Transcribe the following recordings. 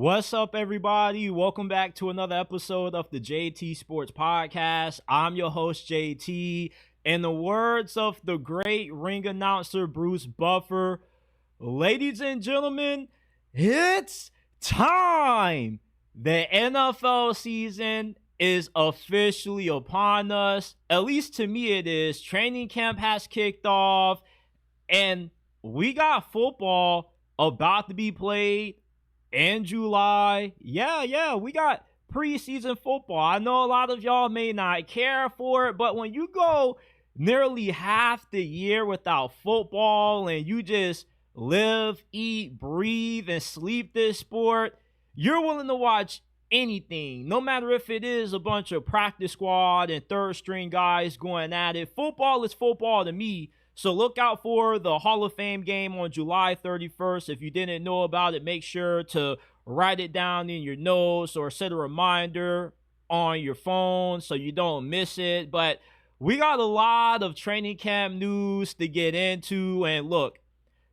What's up, everybody? Welcome back to another episode of the JT Sports Podcast. I'm your host, JT. In the words of the great ring announcer, Bruce Buffer, ladies and gentlemen, it's time! The NFL season is officially upon us. At least to me it is. Training camp has kicked off, and we got football about to be played in July. Yeah, we got preseason football. I know a lot of y'all may not care for it, but when you go nearly half the year without football and you just live, eat, breathe, and sleep this sport, you're willing to watch anything, no matter if it is a bunch of practice squad and third string guys going at it. Football is football to me. So look out for the Hall of Fame game on July 31st. If you didn't know about it, make sure to write it down in your notes or set a reminder on your phone so you don't miss it. But we got a lot of training camp news to get into. And look,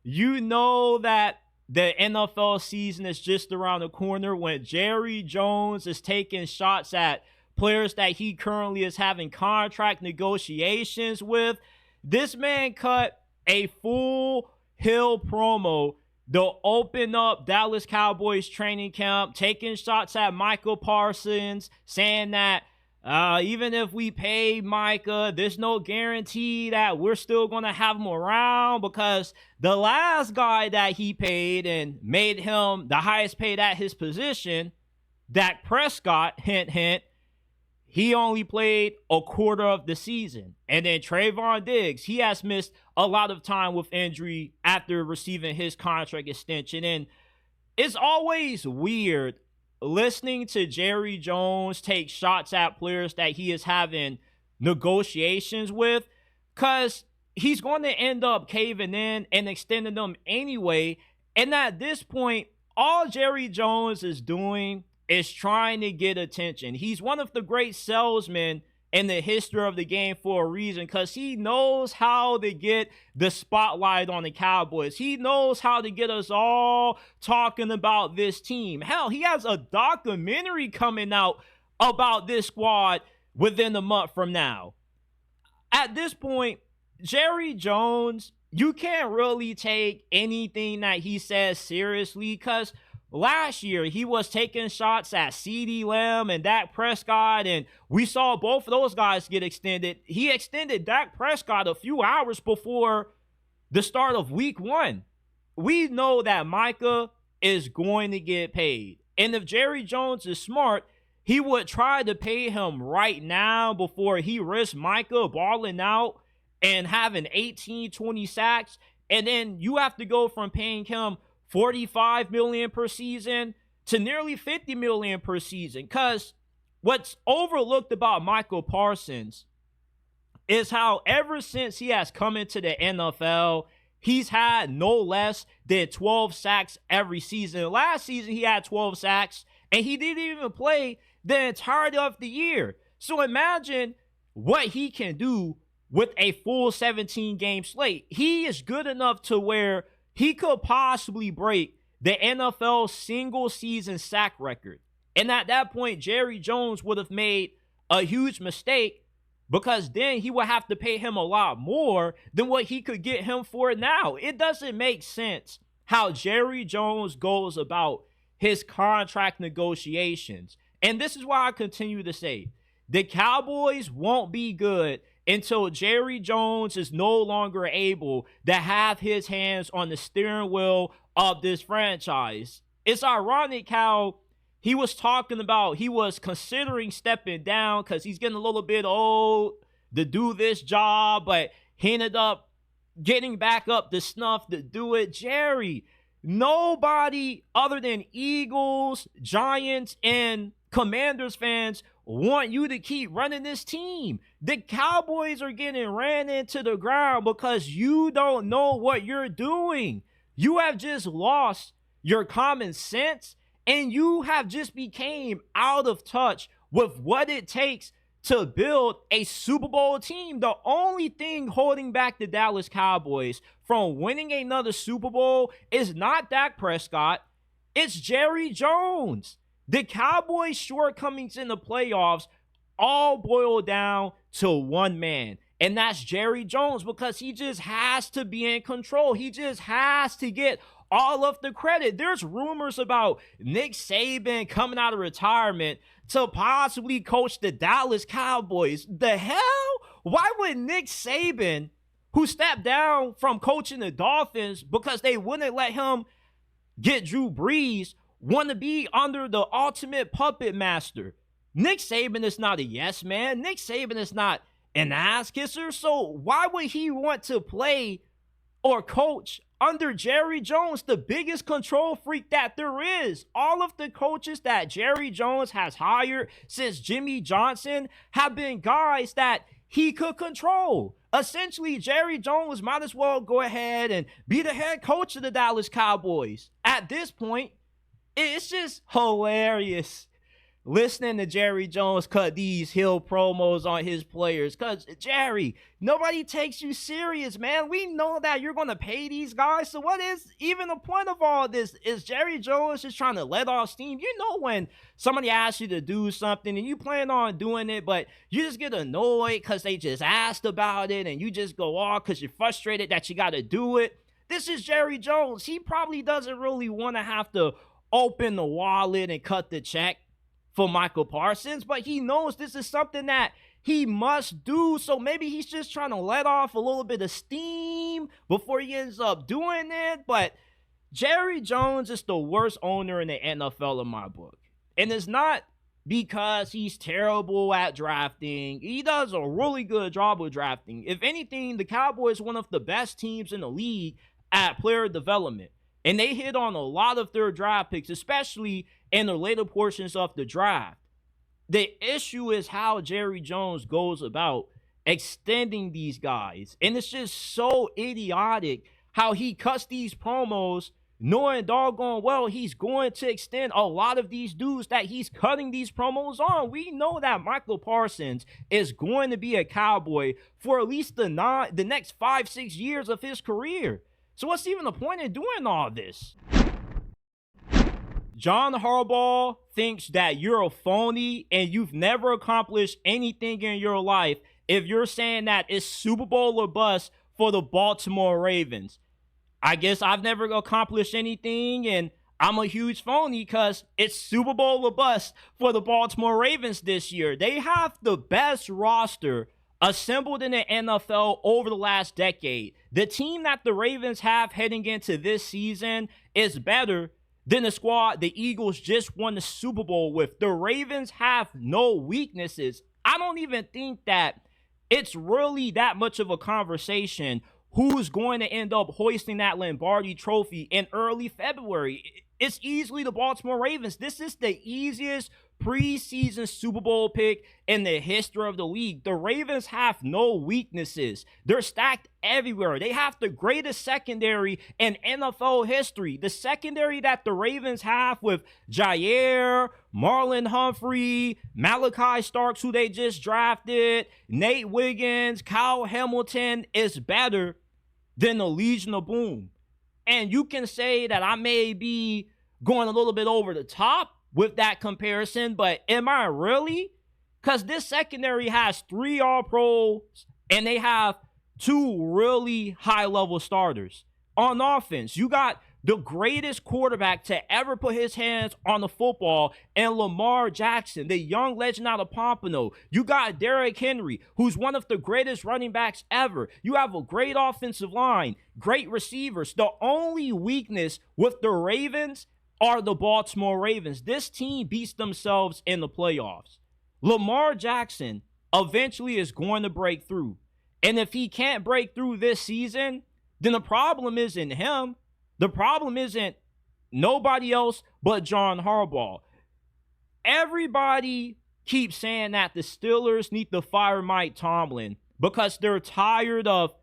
you know that the NFL season is just around the corner when Jerry Jones is taking shots at players that he currently is having contract negotiations with. This man cut a full hill promo to open up Dallas Cowboys training camp, taking shots at Micah Parsons, saying that even if we pay Micah, there's no guarantee that we're still going to have him around because the last guy that he paid and made him the highest paid at his position, Dak Prescott, hint, hint, he only played a quarter of the season. And then Trayvon Diggs, he has missed a lot of time with injury after receiving his contract extension. And it's always weird listening to Jerry Jones take shots at players that he is having negotiations with, because he's going to end up caving in and extending them anyway. And at this point, all Jerry Jones is doing is trying to get attention. He's one of the great salesmen in the history of the game for a reason, because he knows how to get the spotlight on the Cowboys. He knows how to get us all talking about this team. Hell, he has a documentary coming out about this squad within a month from now. At this point, Jerry Jones, you can't really take anything that he says seriously, because last year, he was taking shots at CeeDee Lamb and Dak Prescott, and we saw both of those guys get extended. He extended Dak Prescott a few hours before the start of week 1. We know that Micah is going to get paid. And if Jerry Jones is smart, he would try to pay him right now before he risks Micah balling out and having 18, 20 sacks. And then you have to go from paying him $45 million per season to nearly $50 million per season. Because what's overlooked about Micah Parsons is how ever since he has come into the NFL, he's had no less than 12 sacks every season. Last season, he had 12 sacks, and he didn't even play the entirety of the year. So imagine what he can do with a full 17-game slate. He is good enough to where he could possibly break the NFL single-season sack record. And at that point, Jerry Jones would have made a huge mistake, because then he would have to pay him a lot more than what he could get him for now. It doesn't make sense how Jerry Jones goes about his contract negotiations. And this is why I continue to say, the Cowboys won't be good until Jerry Jones is no longer able to have his hands on the steering wheel of this franchise. It's ironic how he was talking about he was considering stepping down because he's getting a little bit old to do this job, but he ended up getting back up to snuff to do it. Jerry, nobody other than Eagles, Giants, and Commanders fans want you to keep running this team. The Cowboys are getting ran into the ground because you don't know what you're doing. You have just lost your common sense, and you have just became out of touch with what it takes to build a Super Bowl team. The only thing holding back the Dallas Cowboys from winning another Super Bowl is not Dak Prescott. It's Jerry Jones. The Cowboys' shortcomings in the playoffs all boil down to one man, and that's Jerry Jones, because he just has to be in control. He just has to get all of the credit. There's rumors about Nick Saban coming out of retirement to possibly coach the Dallas Cowboys. The hell? Why would Nick Saban, who stepped down from coaching the Dolphins because they wouldn't let him get Drew Brees, want to be under the ultimate puppet master? Nick Saban is not a yes man. Nick Saban is not an ass kisser. So why would he want to play or coach under Jerry Jones, the biggest control freak that there is? All of the coaches that Jerry Jones has hired since Jimmy Johnson have been guys that he could control. Essentially, Jerry Jones might as well go ahead and be the head coach of the Dallas Cowboys. At this point, it's just hilarious listening to Jerry Jones cut these heel promos on his players. Because, Jerry, nobody takes you serious, man. We know that you're going to pay these guys. So what is even the point of all this? Is Jerry Jones just trying to let off steam? You know, when somebody asks you to do something and you plan on doing it, but you just get annoyed because they just asked about it, and you just go off because you're frustrated that you got to do it. This is Jerry Jones. He probably doesn't really want to have to open the wallet and cut the check for Micah Parsons, but he knows this is something that he must do. So maybe he's just trying to let off a little bit of steam before he ends up doing it. But Jerry Jones is the worst owner in the NFL in my book. And it's not because he's terrible at drafting. He does a really good job of drafting. If anything, the Cowboys are one of the best teams in the league at player development. And they hit on a lot of their draft picks, especially in the later portions of the draft. The issue is how Jerry Jones goes about extending these guys. And it's just so idiotic how he cuts these promos knowing doggone well he's going to extend a lot of these dudes that he's cutting these promos on. We know that Micah Parsons is going to be a Cowboy for at least the next 5-6 years of his career. So what's even the point of doing all this? John Harbaugh thinks that you're a phony and you've never accomplished anything in your life if you're saying that it's Super Bowl or bust for the Baltimore Ravens. I guess I've never accomplished anything and I'm a huge phony because it's Super Bowl or bust for the Baltimore Ravens this year. They have the best roster assembled in the NFL over the last decade. The team that the Ravens have heading into this season is better than the squad the Eagles just won the Super Bowl with. The Ravens have no weaknesses. I don't even think that it's really that much of a conversation who's going to end up hoisting that Lombardi trophy in early February. It's easily the Baltimore Ravens. This is the easiest preseason Super Bowl pick in the history of the league. The Ravens have no weaknesses. They're stacked everywhere. They have the greatest secondary in NFL history. The secondary that the Ravens have with Jair, Marlon Humphrey, Malachi Starks, who they just drafted, Nate Wiggins, Kyle Hamilton, is better than the Legion of Boom. And you can say that I may be going a little bit over the top with that comparison, but am I really? Because this secondary has 3 All-Pros and they have 2 really high-level starters. On offense, you got the greatest quarterback to ever put his hands on the football and Lamar Jackson, the young legend out of Pompano. You got Derrick Henry, who's one of the greatest running backs ever. You have a great offensive line, great receivers. The only weakness with the Ravens are the Baltimore Ravens. This team beats themselves in the playoffs. Lamar Jackson eventually is going to break through. And if he can't break through this season, then the problem isn't him. The problem isn't nobody else but John Harbaugh. Everybody keeps saying that the Steelers need to fire Mike Tomlin because they're tired of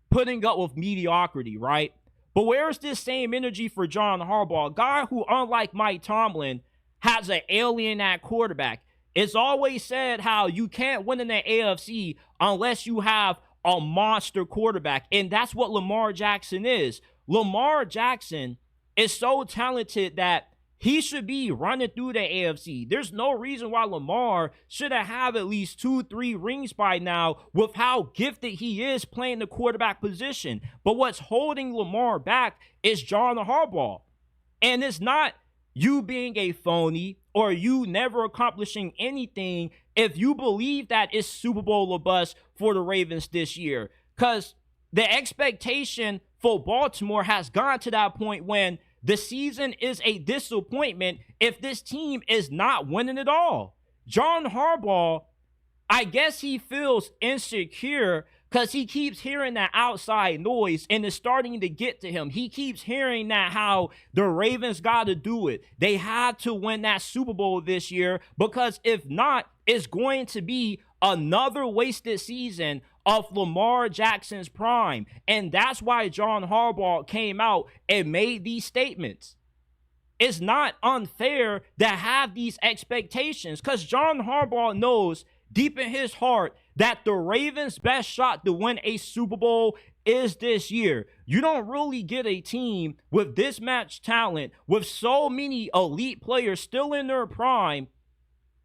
putting up with mediocrity, right? But where's this same energy for John Harbaugh, a guy who, unlike Mike Tomlin, has an alien at quarterback? It's always said how you can't win in the AFC unless you have a monster quarterback, and that's what Lamar Jackson is. Lamar Jackson is so talented that he should be running through the AFC. There's no reason why Lamar shouldn't have at least 2-3 rings by now with how gifted he is playing the quarterback position. But what's holding Lamar back is John Harbaugh. And it's not you being a phony or you never accomplishing anything if you believe that it's Super Bowl or bust for the Ravens this year. Because the expectation for Baltimore has gone to that point when the season is a disappointment if this team is not winning at all. John Harbaugh, I guess he feels insecure because he keeps hearing that outside noise and it's starting to get to him. He keeps hearing that how the Ravens got to do it. They had to win that Super Bowl this year because if not, it's going to be another wasted season of Lamar Jackson's prime. And that's why John Harbaugh came out and made these statements. It's not unfair to have these expectations because John Harbaugh knows deep in his heart that the Ravens' best shot to win a Super Bowl is this year. You don't really get a team with this match talent, with so many elite players still in their prime,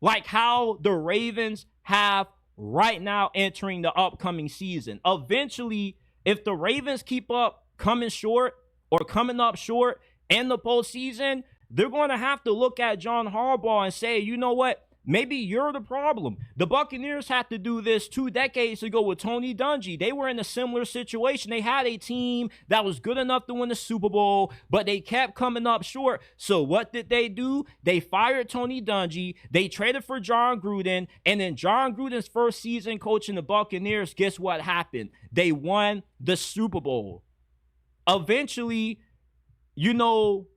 like how the Ravens have right now entering the upcoming season. Eventually, if the Ravens keep up coming up short in the postseason, they're going to have to look at John Harbaugh and say, you know what? Maybe you're the problem. The Buccaneers had to do this 2 decades ago with Tony Dungy. They were in a similar situation. They had a team that was good enough to win the Super Bowl, but they kept coming up short. So what did they do? They fired Tony Dungy. They traded for John Gruden. And in John Gruden's first season coaching the Buccaneers, guess what happened? They won the Super Bowl. Eventually,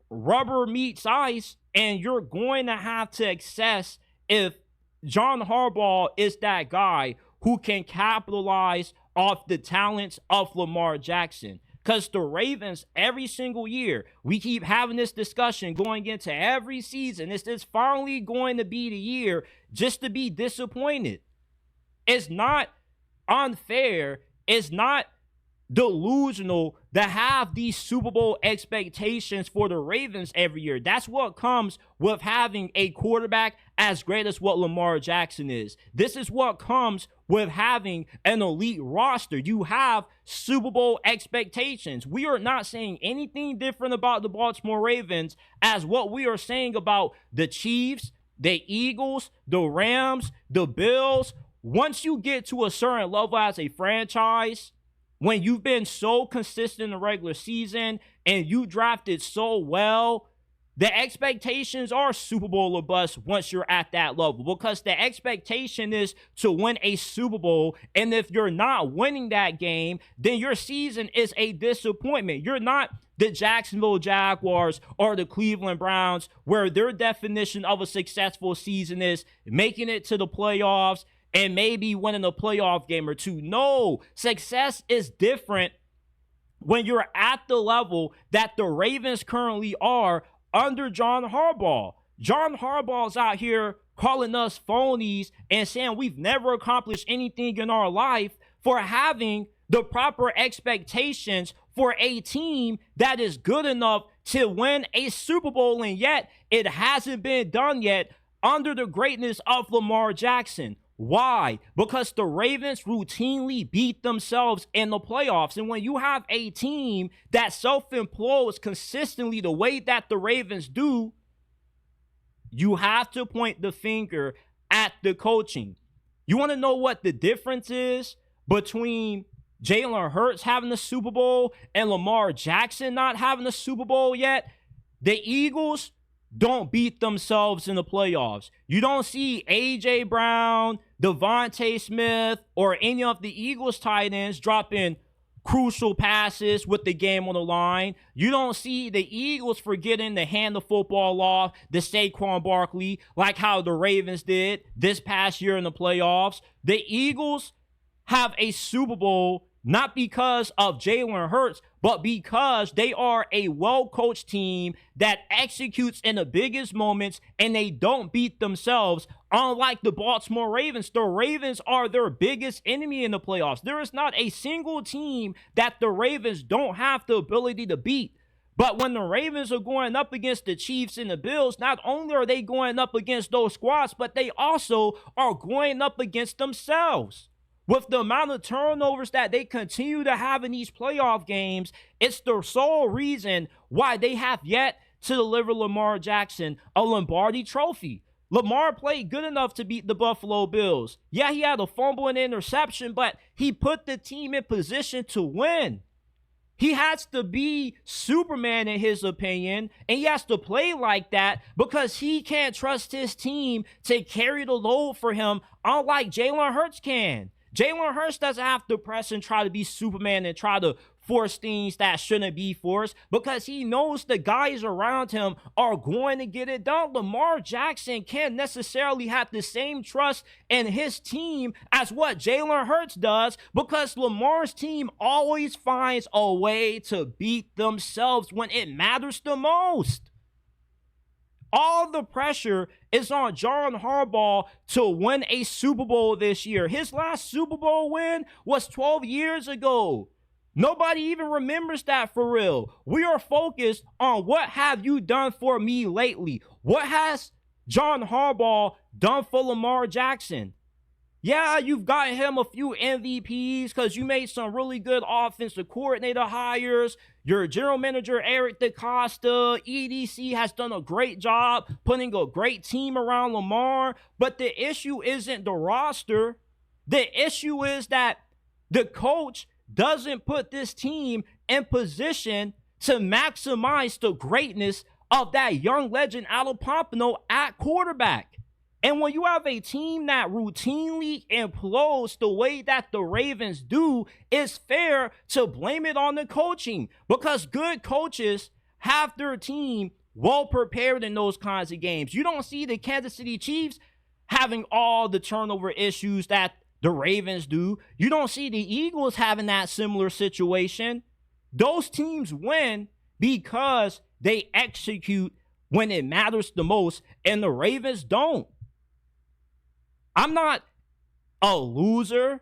rubber meets ice, and you're going to have to access if John Harbaugh is that guy who can capitalize off the talents of Lamar Jackson. Because the Ravens, every single year, we keep having this discussion going into every season. It's finally going to be the year just to be disappointed. It's not unfair. It's not delusional to have these Super Bowl expectations for the Ravens every year. That's what comes with having a quarterback as great as what Lamar Jackson is. This is what comes with having an elite roster. You have Super Bowl expectations. We are not saying anything different about the Baltimore Ravens as what we are saying about the Chiefs, the Eagles, the Rams, the Bills. Once you get to a certain level as a franchise, when you've been so consistent in the regular season and you drafted so well, the expectations are Super Bowl or bust once you're at that level, because the expectation is to win a Super Bowl. And if you're not winning that game, then your season is a disappointment. You're not the Jacksonville Jaguars or the Cleveland Browns, where their definition of a successful season is making it to the playoffs and maybe winning a playoff game or two. No, success is different when you're at the level that the Ravens currently are under John Harbaugh. John Harbaugh's out here calling us phonies and saying we've never accomplished anything in our life for having the proper expectations for a team that is good enough to win a Super Bowl, and yet it hasn't been done yet under the greatness of Lamar Jackson. Why? Because the Ravens routinely beat themselves in the playoffs. And when you have a team that self-implodes consistently the way that the Ravens do, you have to point the finger at the coaching. You want to know what the difference is between Jalen Hurts having the Super Bowl and Lamar Jackson not having the Super Bowl yet? The Eagles don't beat themselves in the playoffs. You don't see A.J. Brown, Devontae Smith, or any of the Eagles tight ends dropping crucial passes with the game on the line. You don't see the Eagles forgetting to hand the football off to Saquon Barkley like how the Ravens did this past year in the playoffs. The Eagles have a Super Bowl not because of Jalen Hurts, but because they are a well-coached team that executes in the biggest moments and they don't beat themselves. Unlike the Baltimore Ravens, the Ravens are their biggest enemy in the playoffs. There is not a single team that the Ravens don't have the ability to beat. But when the Ravens are going up against the Chiefs and the Bills, not only are they going up against those squads, but they also are going up against themselves. With the amount of turnovers that they continue to have in these playoff games, it's the sole reason why they have yet to deliver Lamar Jackson a Lombardi trophy. Lamar played good enough to beat the Buffalo Bills. Yeah, he had a fumble and interception, but he put the team in position to win. He has to be Superman in his opinion, and he has to play like that because he can't trust his team to carry the load for him, unlike Jalen Hurts can. Jalen Hurts doesn't have to press and try to be Superman and try to force things that shouldn't be forced because he knows the guys around him are going to get it done. Lamar Jackson can't necessarily have the same trust in his team as what Jalen Hurts does because Lamar's team always finds a way to beat themselves when it matters the most. All the pressure is on John Harbaugh to win a Super Bowl this year. His last Super Bowl win was 12 years ago. Nobody even remembers that for real. We are focused on what have you done for me lately? What has John Harbaugh done for Lamar Jackson? Yeah, you've gotten him a few MVPs because you made some really good offensive coordinator hires. Your general manager, Eric DeCosta, EDC, has done a great job putting a great team around Lamar. But the issue isn't the roster. The issue is that the coach doesn't put this team in position to maximize the greatness of that young legend out of Pompano at quarterback. And when you have a team that routinely implodes the way that the Ravens do, it's fair to blame it on the coaching because good coaches have their team well prepared in those kinds of games. You don't see the Kansas City Chiefs having all the turnover issues that the Ravens do. You don't see the Eagles having that similar situation. Those teams win because they execute when it matters the most, and the Ravens don't. I'm not a loser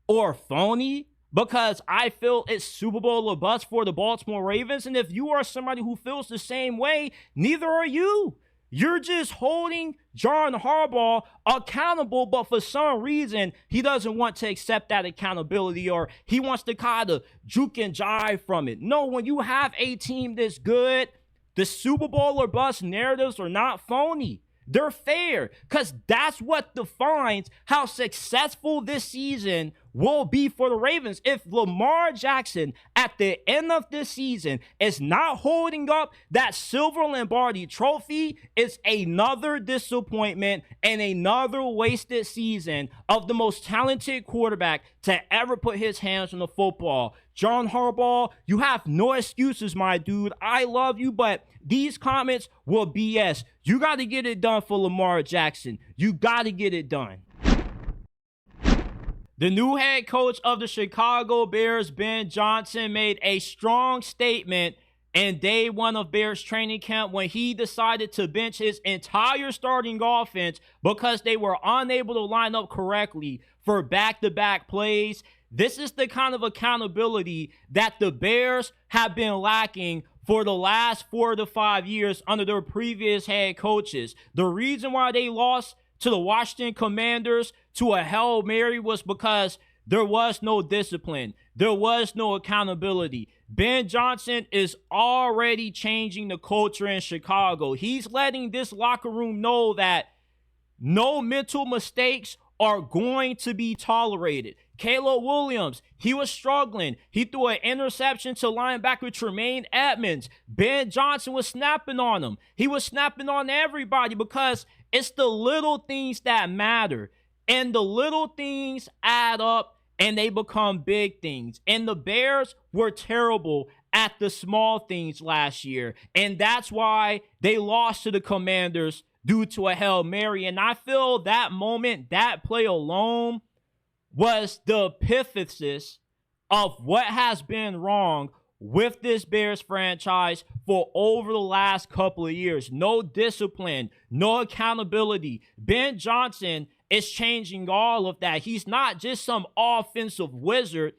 or phony because I feel it's Super Bowl or bust for the Baltimore Ravens. And if you are somebody who feels the same way, neither are you. You're just holding John Harbaugh accountable, but for some reason, he doesn't want to accept that accountability or he wants to kind of juke and jive from it. No, when you have a team this good, the Super Bowl or bust narratives are not phony. They're fair because that's what defines how successful this season will be for the Ravens. If Lamar Jackson at the end of this season is not holding up that silver Lombardi trophy, it's another disappointment and another wasted season of the most talented quarterback to ever put his hands on the football. John Harbaugh, you have no excuses, my dude. I love you, but these comments were BS. You got to get it done for Lamar Jackson. You got to get it done. The new head coach of the Chicago Bears, Ben Johnson, made a strong statement in day one of Bears training camp when he decided to bench his entire starting offense because they were unable to line up correctly for back-to-back plays. This is the kind of accountability that the Bears have been lacking for the last 4 to 5 years under their previous head coaches. The reason why they lost to the Washington Commanders to a Hail Mary was because there was no discipline. There was no accountability. Ben Johnson is already changing the culture in Chicago. He's letting this locker room know that no mental mistakes are going to be tolerated. Caleb Williams, he was struggling. He threw an interception to linebacker Tremaine Edmonds. Ben Johnson was snapping on him. He was snapping on everybody because it's the little things that matter. And the little things add up and they become big things. And the Bears were terrible at the small things last year. And that's why they lost to the Commanders due to a Hail Mary. And I feel that moment, that play alone, was the epiphysis of what has been wrong with this Bears franchise for over the last couple of years. No discipline, no accountability. Ben Johnson is changing all of that. He's not just some offensive wizard.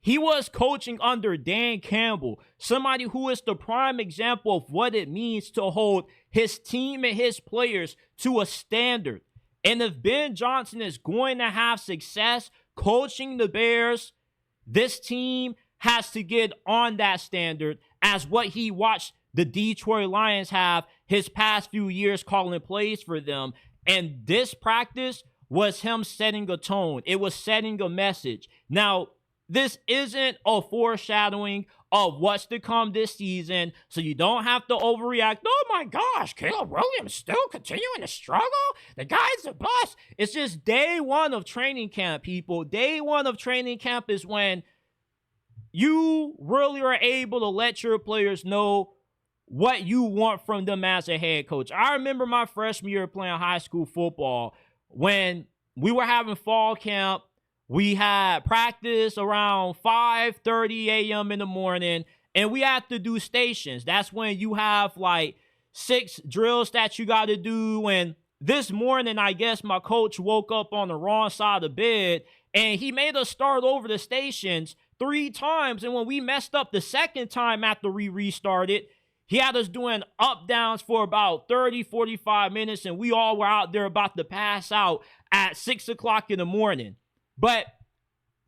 He was coaching under Dan Campbell, somebody who is the prime example of what it means to hold his team and his players to a standard. And if Ben Johnson is going to have success coaching the Bears, this team has to get on that standard as what he watched the Detroit Lions have his past few years calling plays for them. And this practice was him setting a tone. It was setting a message. Now, this isn't a foreshadowing of what's to come this season, so you don't have to overreact. Oh my gosh, Caleb Williams still continuing to struggle? The guy's a bust. It's just day one of training camp, people. Day one of training camp is when you really are able to let your players know what you want from them as a head coach. I remember my freshman year playing high school football when we were having fall camp. We had practice around 5:30 a.m. in the morning, and we had to do stations. That's when you have like 6 drills that you got to do. And this morning, I guess my coach woke up on the wrong side of the bed, and he made us start over the stations 3 times. And when we messed up the second time after we restarted, he had us doing up downs for about 30, 45 minutes, and we all were out there about to pass out at 6 o'clock in the morning. But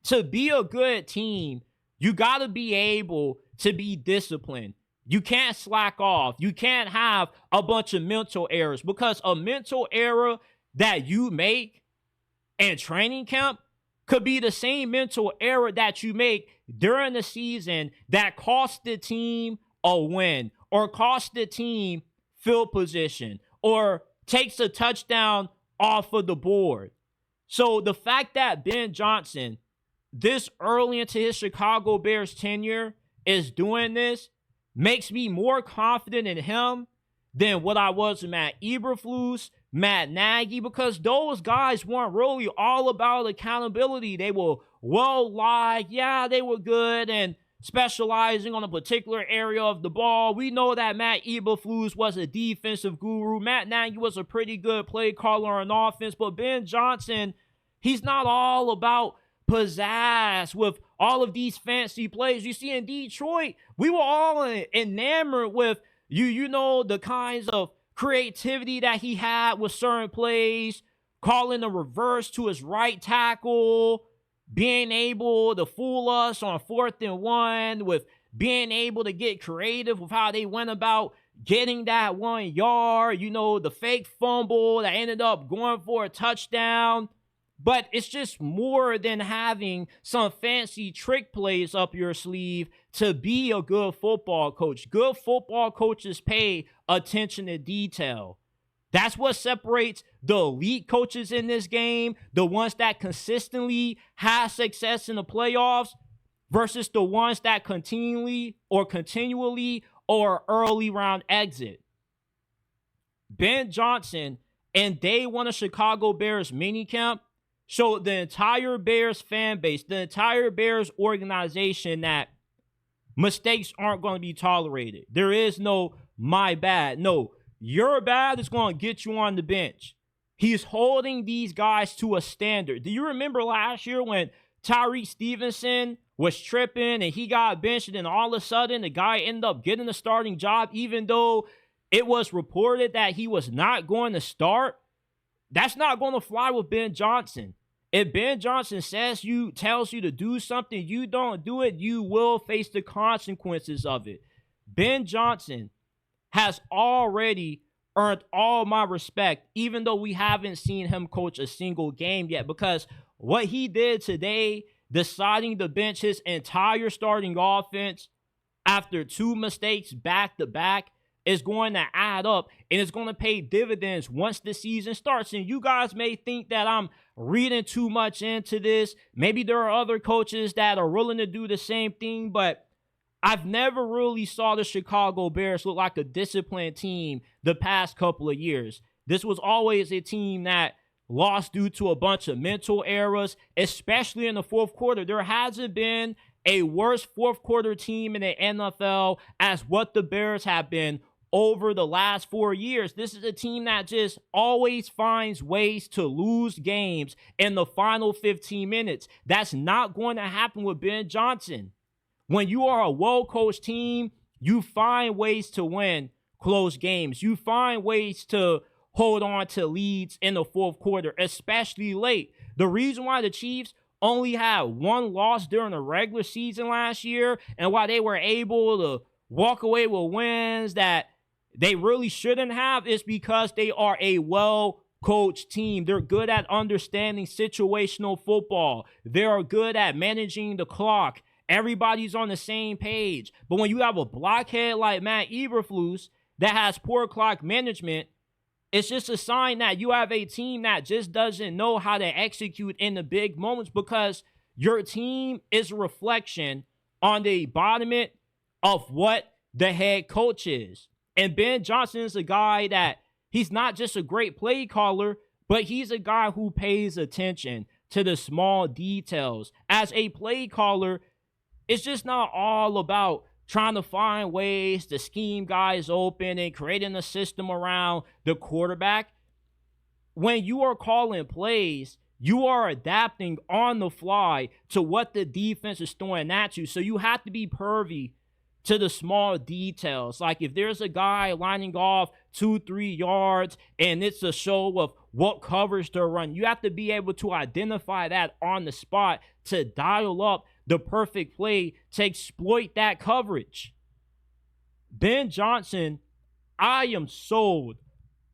to be a good team, you got to be able to be disciplined. You can't slack off. You can't have a bunch of mental errors, because a mental error that you make in training camp could be the same mental error that you make during the season that cost the team a win or cost the team field position or takes a touchdown off of the board. So the fact that Ben Johnson, this early into his Chicago Bears tenure, is doing this makes me more confident in him than what I was with Matt Eberflus, Matt Nagy, because those guys weren't really all about accountability. They were well-liked. Yeah, they were good and specializing on a particular area of the ball. We know that Matt Eberflus was a defensive guru. Matt Nagy was a pretty good play caller on offense. But Ben Johnson, he's not all about pizzazz with all of these fancy plays. You see, in Detroit, we were all enamored with, you know, the kinds of creativity that he had with certain plays, calling a reverse to his right tackle, being able to fool us on 4th and 1, with being able to get creative with how they went about getting that 1 yard, you know, the fake fumble that ended up going for a touchdown. But it's just more than having some fancy trick plays up your sleeve to be a good football coach. Good football coaches pay attention to detail. That's what separates the elite coaches in this game, the ones that consistently have success in the playoffs, versus the ones that continually or early round exit. Ben Johnson and day one of Chicago Bears minicamp showed the entire Bears fan base, the entire Bears organization, that mistakes aren't going to be tolerated. There is no my bad. No, your bad is going to get you on the bench. He's holding these guys to a standard. Do you remember last year when Tyreek Stevenson was tripping and he got benched, and then all of a sudden the guy ended up getting a starting job even though it was reported that he was not going to start? That's not going to fly with Ben Johnson. If Ben Johnson tells you to do something, you don't do it, you will face the consequences of it. Ben Johnson has already earned all my respect, even though we haven't seen him coach a single game yet, because what he did today, deciding to bench his entire starting offense after 2 mistakes back to back, is going to add up, and it's going to pay dividends once the season starts. And you guys may think that I'm reading too much into this. Maybe there are other coaches that are willing to do the same thing, but I've never really saw the Chicago Bears look like a disciplined team the past couple of years. This was always a team that lost due to a bunch of mental errors, especially in the fourth quarter. There hasn't been a worse fourth quarter team in the NFL as what the Bears have been over the last 4 years. This is a team that just always finds ways to lose games in the final 15 minutes. That's not going to happen with Ben Johnson. When you are a well-coached team, you find ways to win close games. You find ways to hold on to leads in the fourth quarter, especially late. The reason why the Chiefs only had one loss during the regular season last year, and why they were able to walk away with wins that they really shouldn't have, is because they are a well-coached team. They're good at understanding situational football. They are good at managing the clock. Everybody's on the same page. But when you have a blockhead like Matt Eberflus that has poor clock management, it's just a sign that you have a team that just doesn't know how to execute in the big moments, because your team is a reflection on the embodiment of what the head coach is. And Ben Johnson is a guy that he's not just a great play caller, but he's a guy who pays attention to the small details. As a play caller, it's just not all about trying to find ways to scheme guys open and creating a system around the quarterback. When you are calling plays, you are adapting on the fly to what the defense is throwing at you. So you have to be pervy to the small details. Like if there's a guy lining off 2-3 yards and it's a show of what coverage they're running, you have to be able to identify that on the spot to dial up the perfect play to exploit that coverage. Ben Johnson, I am sold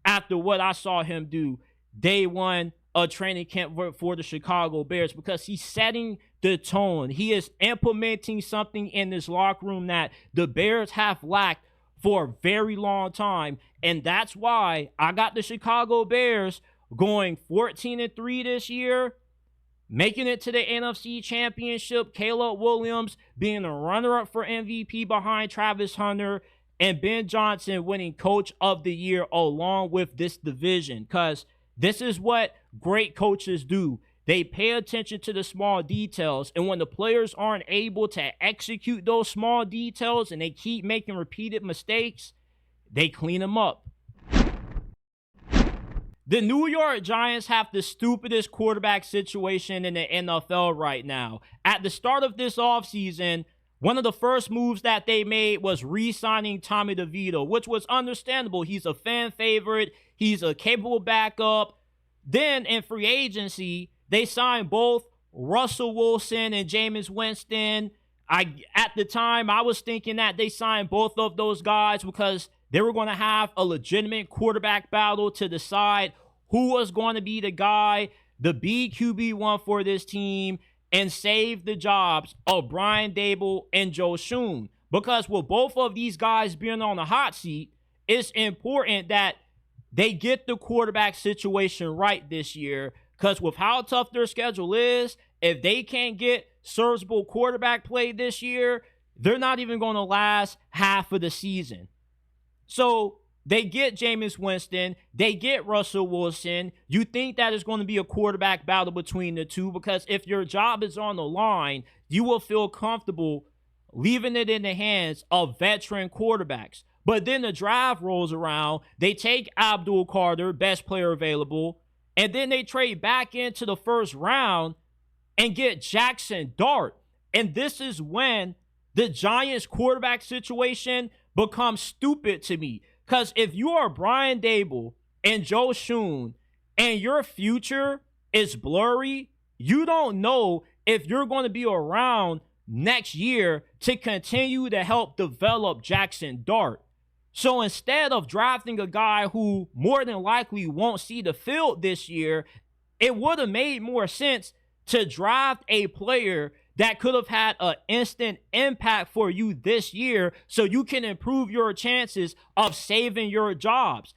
after what I saw him do day one of training camp for the Chicago Bears, because he's setting the tone. He is implementing something in this locker room that the Bears have lacked for a very long time. And that's why I got the Chicago Bears going 14-3 this year, making it to the NFC Championship, Caleb Williams being a runner-up for MVP behind Travis Hunter, and Ben Johnson winning Coach of the Year along with this division. Because this is what great coaches do. They pay attention to the small details, and when the players aren't able to execute those small details and they keep making repeated mistakes, they clean them up. The New York Giants have the stupidest quarterback situation in the NFL right now. At the start of this offseason, one of the first moves that they made was re-signing Tommy DeVito, which was understandable. He's a fan favorite. He's a capable backup. Then in free agency, they signed both Russell Wilson and Jameis Winston. At the time, I was thinking that they signed both of those guys because they were going to have a legitimate quarterback battle to decide who was going to be the guy, the BQB1 for this team, and save the jobs of Brian Daboll and Joe Schoen. Because with both of these guys being on the hot seat, it's important that they get the quarterback situation right this year. Because with how tough their schedule is, if they can't get serviceable quarterback play this year, they're not even going to last half of the season. So they get Jameis Winston, they get Russell Wilson. You think that is going to be a quarterback battle between the two, because if your job is on the line, you will feel comfortable leaving it in the hands of veteran quarterbacks. But then the draft rolls around, they take Abdul Carter, best player available, and then they trade back into the first round and get Jackson Dart. And this is when the Giants quarterback situation becomes stupid to me. Because if you are Brian Daboll and Joe Schoen and your future is blurry, you don't know if you're going to be around next year to continue to help develop Jackson Dart. So instead of drafting a guy who more than likely won't see the field this year, it would have made more sense to draft a player that could have had an instant impact for you this year so you can improve your chances of saving your jobs.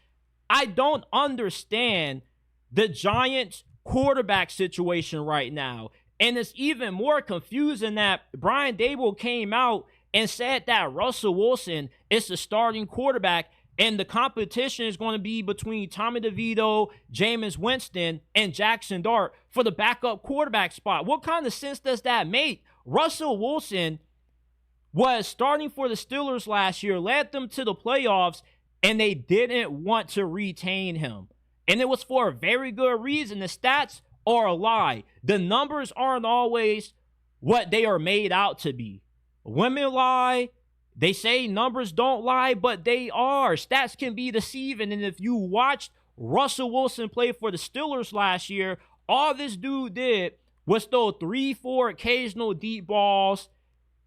I don't understand the Giants quarterback situation right now. And it's even more confusing that Brian Daboll came out and said that Russell Wilson is the starting quarterback and the competition is going to be between Tommy DeVito, Jameis Winston, and Jackson Dart for the backup quarterback spot. What kind of sense does that make? Russell Wilson was starting for the Steelers last year, led them to the playoffs, and they didn't want to retain him. And it was for a very good reason. The stats are a lie. The numbers aren't always what they are made out to be. Women lie. They say numbers don't lie, but they are. Stats can be deceiving. And if you watched Russell Wilson play for the Steelers last year, all this dude did was throw 3-4 occasional deep balls.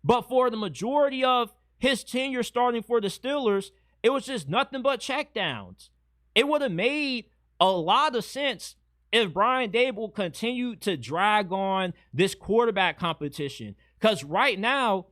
But for the majority of his tenure starting for the Steelers, it was just nothing but checkdowns. It would have made a lot of sense if Brian Daboll continued to drag on this quarterback competition. Because right now,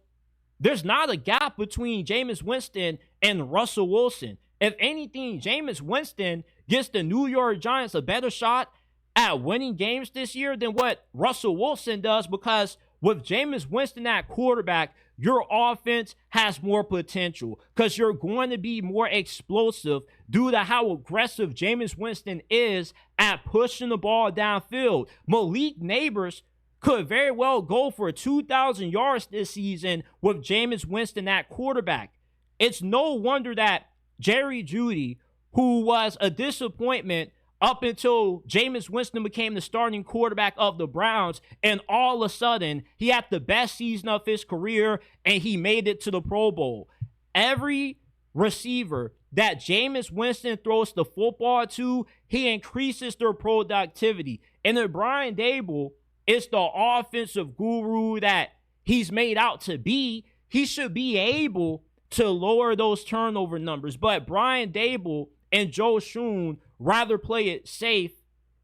there's not a gap between Jameis Winston and Russell Wilson. If anything, Jameis Winston gives the New York Giants a better shot at winning games this year than what Russell Wilson does, because with Jameis Winston at quarterback, your offense has more potential because you're going to be more explosive due to how aggressive Jameis Winston is at pushing the ball downfield. Malik Neighbors could very well go for 2,000 yards this season with Jameis Winston at quarterback. It's no wonder that Jerry Jeudy, who was a disappointment up until Jameis Winston became the starting quarterback of the Browns, and all of a sudden, he had the best season of his career, and he made it to the Pro Bowl. Every receiver that Jameis Winston throws the football to, he increases their productivity. And then Brian Daboll is the offensive guru that he's made out to be. He should be able to lower those turnover numbers. But Brian Daboll and Joe Schoen rather play it safe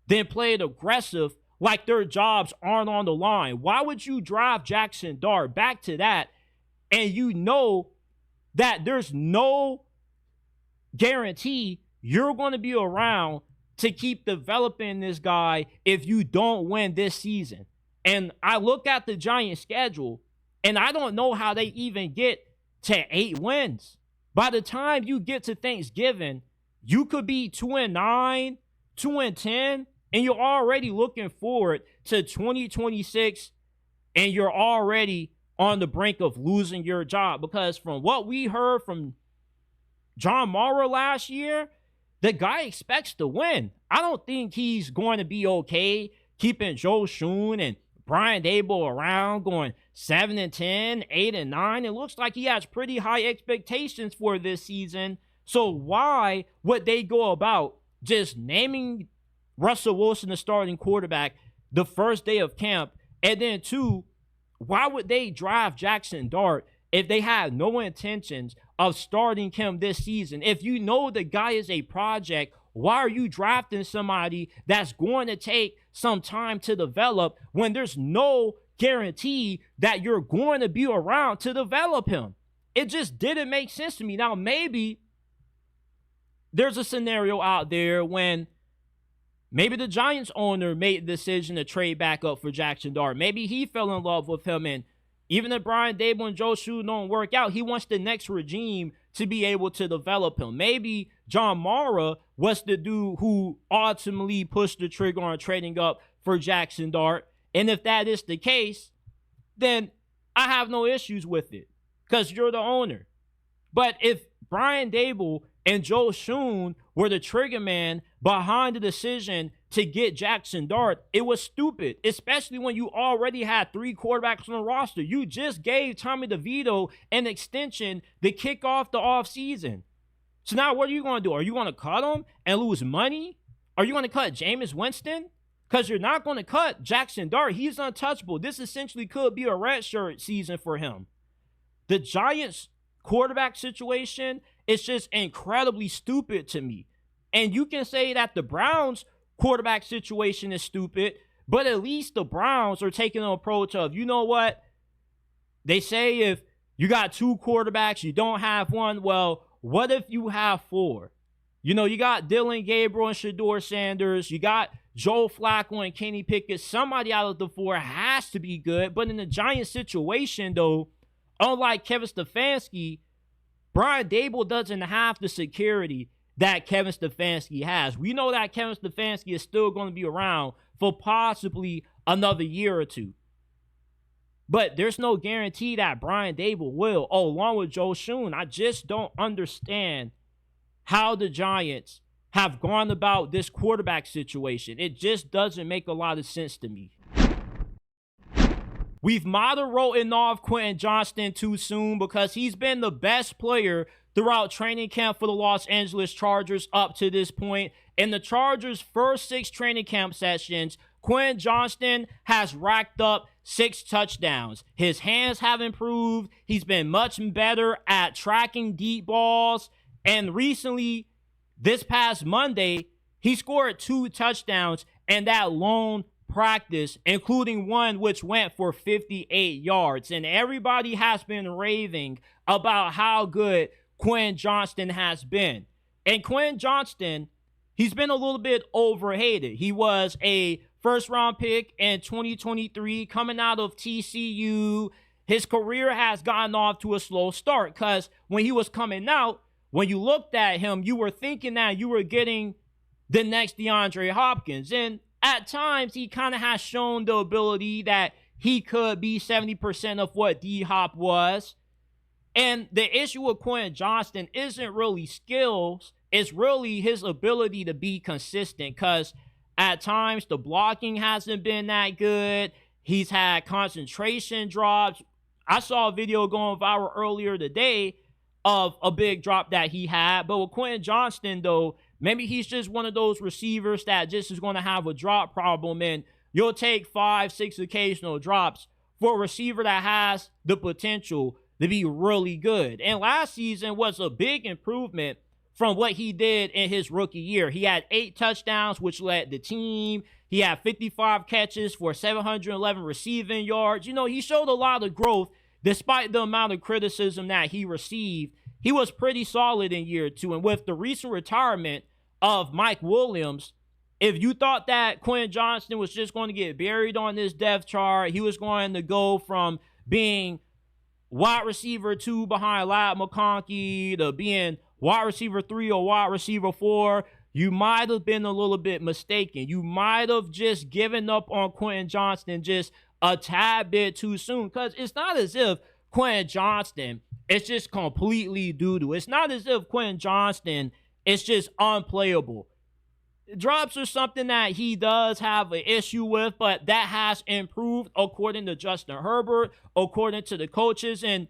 than play it aggressive like their jobs aren't on the line. Why would you drive Jackson Dart back to that, and you know that there's no guarantee you're going to be around to keep developing this guy if you don't win this season? And I look at the Giants' schedule, and I don't know how they even get to 8 wins. By the time you get to Thanksgiving, you could be 2-9, 2-10, and you're already looking forward to 2026, and you're already on the brink of losing your job. Because from what we heard from John Harbaugh last year, the guy expects to win. I don't think he's going to be okay keeping Joe Schoen and Brian Daboll around going 7-10, 8-9. It looks like he has pretty high expectations for this season. So why would they go about just naming Russell Wilson the starting quarterback the first day of camp? And then 2, why would they draft Jackson Dart if they have no intentions of starting him this season? If you know the guy is a project, why are you drafting somebody that's going to take some time to develop when there's no guarantee that you're going to be around to develop him? It just didn't make sense to me. Now, maybe there's a scenario out there when maybe the Giants owner made the decision to trade back up for Jackson Dart. Maybe he fell in love with him, and even if Brian Daboll and Joe Schoen don't work out, he wants the next regime to be able to develop him. Maybe John Harbaugh was the dude who ultimately pushed the trigger on trading up for Jackson Dart. And if that is the case, then I have no issues with it because you're the owner. But if Brian Daboll and Joe Schoen were the trigger man behind the decision to get Jackson Dart, it was stupid, especially when you already had 3 quarterbacks on the roster. You just gave Tommy DeVito an extension to kick off the offseason. So now what are you going to do? Are you going to cut him and lose money? Are you going to cut Jameis Winston? Because you're not going to cut Jackson Dart. He's untouchable. This essentially could be a redshirt season for him. The Giants' quarterback situation is just incredibly stupid to me. And you can say that the Browns' quarterback situation is stupid, but at least the Browns are taking an approach of, you know what? They say if you got 2 quarterbacks, you don't have one. Well, what if you have 4? You know, you got Dylan Gabriel and Shedeur Sanders. You got Joe Flacco and Kenny Pickett. Somebody out of the 4 has to be good. But in the Giants situation, though, unlike Kevin Stefanski, Brian Daboll doesn't have the security that Kevin Stefanski has. We know that Kevin Stefanski is still going to be around for possibly another year or 2. But there's no guarantee that Brian Daboll will, along with Joe Schoen. I just don't understand how the Giants have gone about this quarterback situation. It just doesn't make a lot of sense to me. We've might have written off Quinten Johnston too soon because he's been the best player throughout training camp for the Los Angeles Chargers up to this point. In the Chargers' first 6 training camp sessions, Quinten Johnston has racked up 6 touchdowns. His hands have improved. He's been much better at tracking deep balls. And recently, this past Monday, he scored 2 touchdowns and that lone practice, including one which went for 58 yards. And everybody has been raving about how good Quinten Johnston has been. And Quinten Johnston, he's been a little bit overhated. He was a first-round pick in 2023 coming out of TCU. His career has gotten off to a slow start because when he was coming out, when you looked at him, you were thinking that you were getting the next DeAndre Hopkins. And at times, he kind of has shown the ability that he could be 70% of what D-Hop was. And the issue with Quinten Johnston isn't really skills. It's really his ability to be consistent because at times, the blocking hasn't been that good. He's had concentration drops. I saw a video going viral earlier today of a big drop that he had. But with Quinten Johnston, though, maybe he's just one of those receivers that just is going to have a drop problem. And you'll take 5, 6 occasional drops for a receiver that has the potential to be really good. And last season was a big improvement from what he did in his rookie year. He had 8 touchdowns, which led the team. He had 55 catches for 711 receiving yards. You know, he showed a lot of growth despite the amount of criticism that he received. He was pretty solid in year 2. And with the recent retirement of Mike Williams, if you thought that Quinten Johnston was just going to get buried on this depth chart, he was going to go from being wide receiver 2 behind Ladd McConkey to being wide receiver 3 or wide receiver 4, you might have been a little bit mistaken. You might have just given up on Quinten Johnston just a tad bit too soon, because it's not as if Quinten Johnston is just completely doo-doo. It's not as if Quinten Johnston is just unplayable. Drops are something that he does have an issue with, but that has improved according to Justin Herbert, according to the coaches. And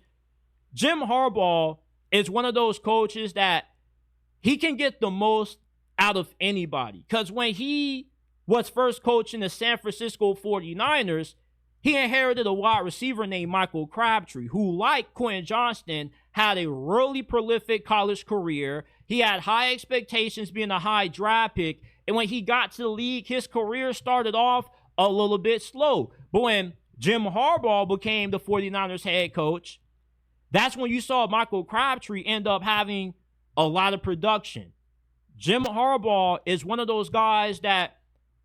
Jim Harbaugh is one of those coaches that he can get the most out of anybody. Because when he was first coaching the San Francisco 49ers, he inherited a wide receiver named Michael Crabtree, who, like Quinten Johnston, had a really prolific college career. He had high expectations being a high draft pick. And when he got to the league, his career started off a little bit slow. But when Jim Harbaugh became the 49ers head coach, that's when you saw Michael Crabtree end up having a lot of production. Jim Harbaugh is one of those guys that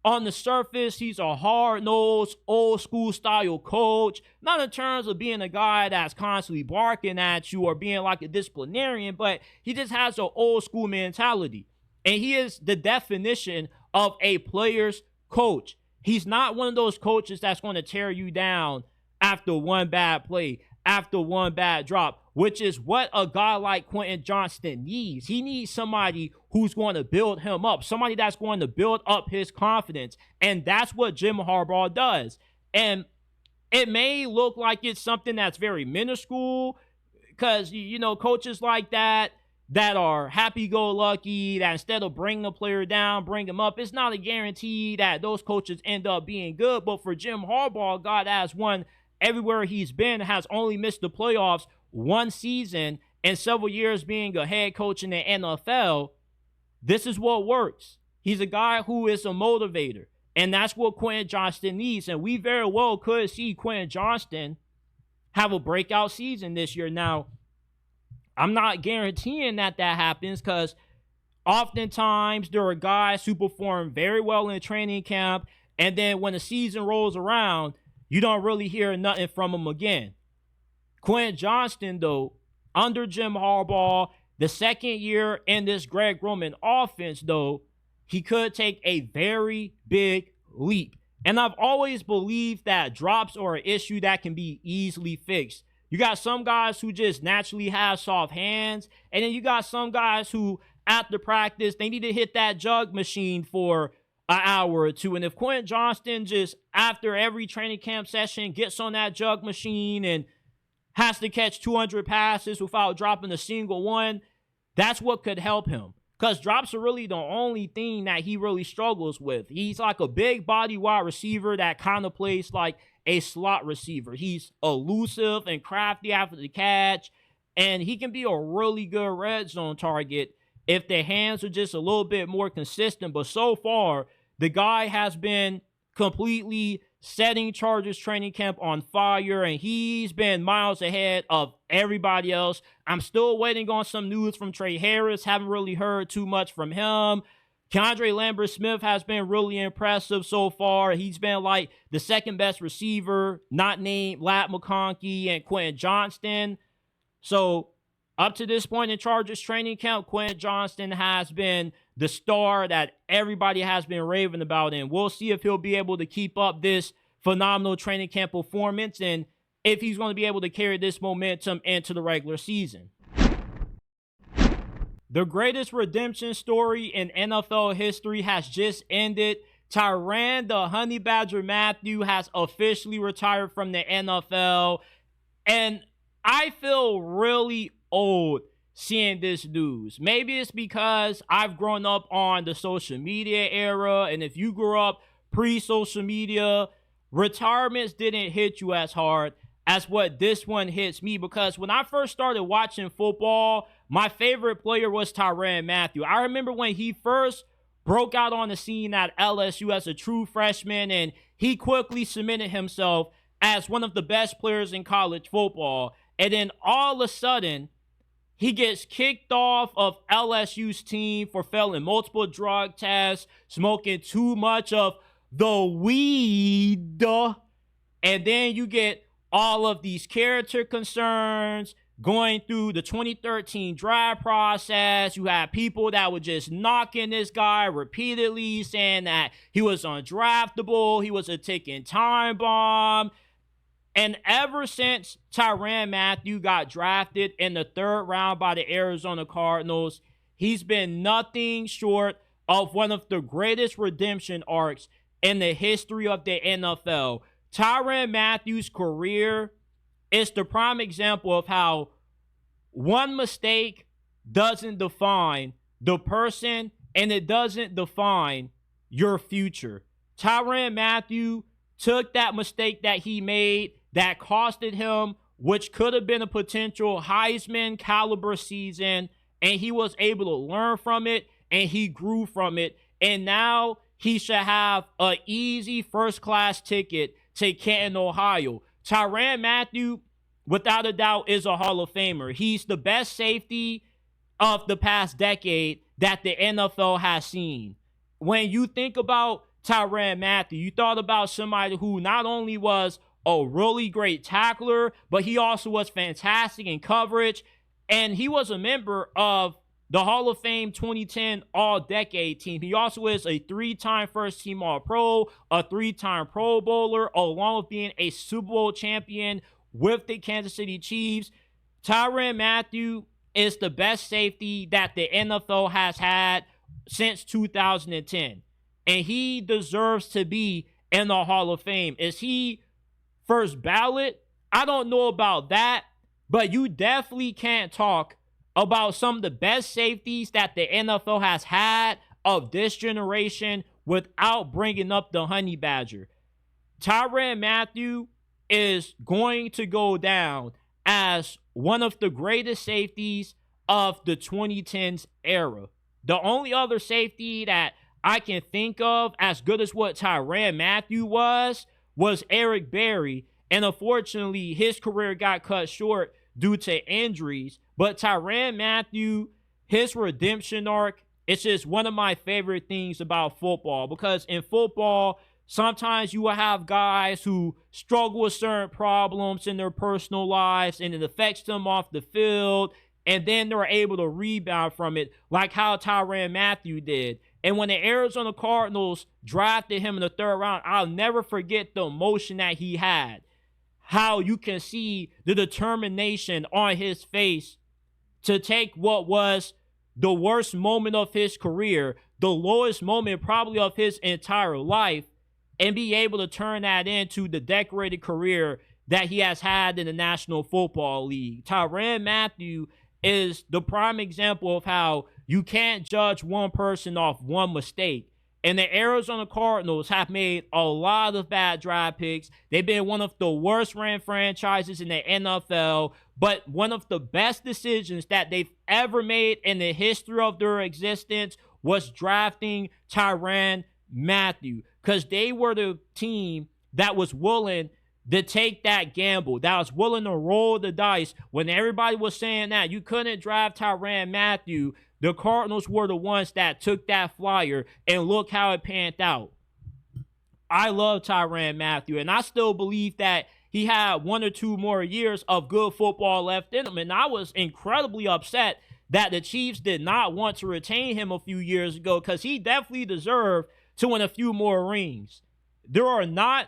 on the surface, he's a hard-nosed, old-school style coach. Not in terms of being a guy that's constantly barking at you or being like a disciplinarian, but he just has an old-school mentality. And he is the definition of a player's coach. He's not one of those coaches that's going to tear you down after one bad play, after one bad drop, which is what a guy like Quinten Johnston needs. He needs somebody who's going to build him up, somebody that's going to build up his confidence. And that's what Jim Harbaugh does. And it may look like it's something that's very minuscule because, you know, coaches like that are happy-go-lucky, that instead of bringing the player down, bring him up, it's not a guarantee that those coaches end up being good. But for Jim Harbaugh, God has won everywhere he's been, has only missed the playoffs one season and several years being a head coach in the NFL. This is what works. He's a guy who is a motivator, and that's what Quinten Johnston needs. And we very well could see Quinten Johnston have a breakout season this year. Now, I'm not guaranteeing that happens because oftentimes there are guys who perform very well in training camp, and then when the season rolls around, you don't really hear nothing from them again. Quinten Johnston, though, under Jim Harbaugh, the second year in this Greg Roman offense, though, he could take a very big leap. And I've always believed that drops are an issue that can be easily fixed. You got some guys who just naturally have soft hands, and then you got some guys who, after practice. They need to hit that jug machine for an hour or two. And if Quinten Johnston just after every training camp session gets on that jug machine and has to catch 200 passes without dropping a single one, that's what could help him. Because drops are really the only thing that he really struggles with. He's like a big body wide receiver that kind of plays like a slot receiver. He's elusive and crafty after the catch, and he can be a really good red zone target if the hands are just a little bit more consistent. But so far, the guy has been completely setting Chargers training camp on fire, and he's been miles ahead of everybody else. I'm still waiting on some news from Trey Harris. Haven't really heard too much from him. Keandre Lambert-Smith has been really impressive so far. He's been like the second best receiver, not named Lat McConkey and Quinten Johnston. So up to this point in Chargers training camp, Quinten Johnston has been the star that everybody has been raving about, and we'll see if he'll be able to keep up this phenomenal training camp performance and if he's going to be able to carry this momentum into the regular season. The greatest redemption story in NFL history has just ended. Tyrann the Honey Badger Mathieu has officially retired from the NFL, and I feel really old seeing this news. Maybe it's because I've grown up on the social media era, and if you grew up pre-social media, retirements didn't hit you as hard as what this one hits me, because when I first started watching football, my favorite player was Tyrann Mathieu. I remember when he first broke out on the scene at LSU as a true freshman, and he quickly cemented himself as one of the best players in college football. And then all of a sudden, he gets kicked off of LSU's team for failing multiple drug tests, smoking too much of the weed. And then you get all of these character concerns going through the 2013 draft process. You have people that were just knocking this guy repeatedly, saying that he was undraftable, he was a ticking time bomb. And ever since Tyrann Mathieu got drafted in the 3rd round by the Arizona Cardinals, he's been nothing short of one of the greatest redemption arcs in the history of the NFL. Tyrann Mathieu's career is the prime example of how one mistake doesn't define the person, and it doesn't define your future. Tyrann Mathieu took that mistake that he made that costed him, which could have been a potential Heisman caliber season, and he was able to learn from it, and he grew from it, and now he should have an easy first-class ticket to Canton, Ohio. Tyrann Mathieu, without a doubt, is a Hall of Famer. He's the best safety of the past decade that the NFL has seen. When you think about Tyrann Mathieu, you thought about somebody who not only was a really great tackler, but he also was fantastic in coverage, and he was a member of the Hall of Fame 2010 All-Decade team. He also is a 3-time first-team All-Pro, a 3-time Pro Bowler, along with being a Super Bowl champion with the Kansas City Chiefs. Tyrann Mathieu is the best safety that the NFL has had since 2010, and he deserves to be in the Hall of Fame. Is he first ballot? I don't know about that, but you definitely can't talk about some of the best safeties that the NFL has had of this generation without bringing up the Honey Badger. Tyrann Mathieu is going to go down as one of the greatest safeties of the 2010s era. The only other safety that I can think of as good as what Tyrann Mathieu was Eric Berry, and unfortunately his career got cut short due to injuries. But Tyrann Mathieu, his redemption arc, it's just one of my favorite things about football, because in football, sometimes you will have guys who struggle with certain problems in their personal lives, and it affects them off the field, and then they're able to rebound from it, like how Tyrann Mathieu did. And when the Arizona Cardinals drafted him in the 3rd round, I'll never forget the emotion that he had. How you can see the determination on his face to take what was the worst moment of his career, the lowest moment probably of his entire life, and be able to turn that into the decorated career that he has had in the National Football League. Tyrann Mathieu is the prime example of how you can't judge one person off one mistake. And the Arizona Cardinals have made a lot of bad draft picks. They've been one of the worst ran franchises in the NFL, but one of the best decisions that they've ever made in the history of their existence was drafting Tyrann Mathieu, because they were the team that was willing to take that gamble, that was willing to roll the dice. When everybody was saying that you couldn't draft Tyrann Mathieu, the Cardinals were the ones that took that flyer, and look how it panned out. I love Tyrann Mathieu, and I still believe that he had 1 or 2 more years of good football left in him, and I was incredibly upset that the Chiefs did not want to retain him a few years ago, because he definitely deserved to win a few more rings. There are not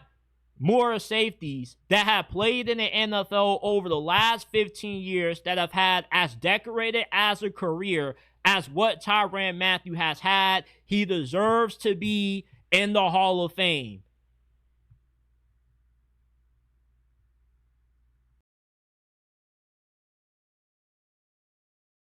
more safeties that have played in the NFL over the last 15 years that have had as decorated as a career as what Tyrann Mathieu has had. He deserves to be in the Hall of Fame.